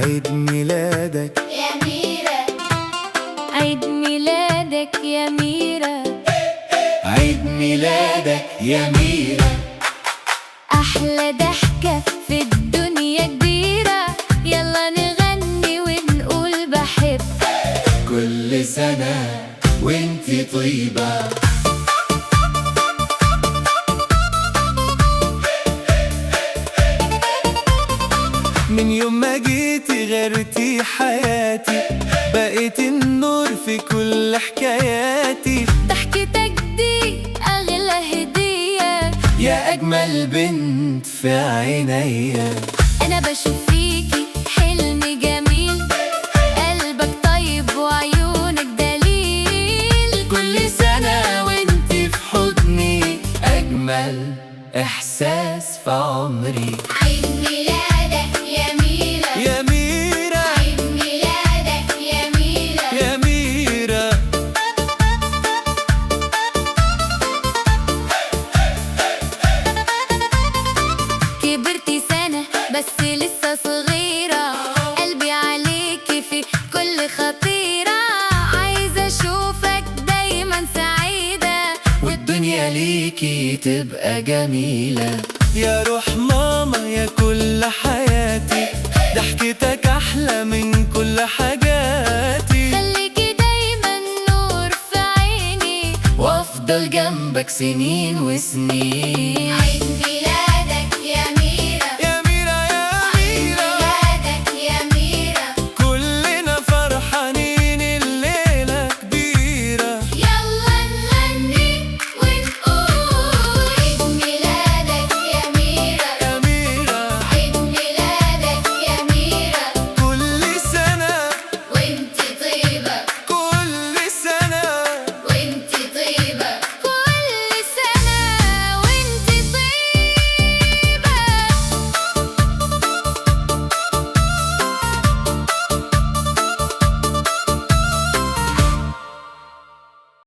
عيد ميلادك يا ميرا، عيد ميلادك يا ميرا، عيد ميلادك يا ميرا. أحلى ضحكة في الدنيا كبيرة، يلا نغني ونقول بحبك. كل سنة وانتي طيبة. من يوم ما جيتي غيرتي حياتي، بقيت النور في كل حكاياتي. ضحكتك دي أغلى هدية، يا أجمل بنت في عينيا. أنا بشوف فيكي حلم جميل، قلبك طيب وعيونك دليل. كل سنة وانتي في حضني، أجمل إحساس في عمري. عيد ميلادك يا ميرا، يا ميرا، عيد ميلادك يا ميرا، يا ميرا. كبرتي سنة بس لسه صغيرة، قلبي عليكي في كل خطيرة. عايزة أشوفك دايما سعيدة، والدنيا ليكي تبقى جميلة. يا روح ماما يا كل حياتي، ضحكتك أحلى من كل حاجاتي. خليكي دايما نور في عيني، وأفضل جنبك سنين وسنين.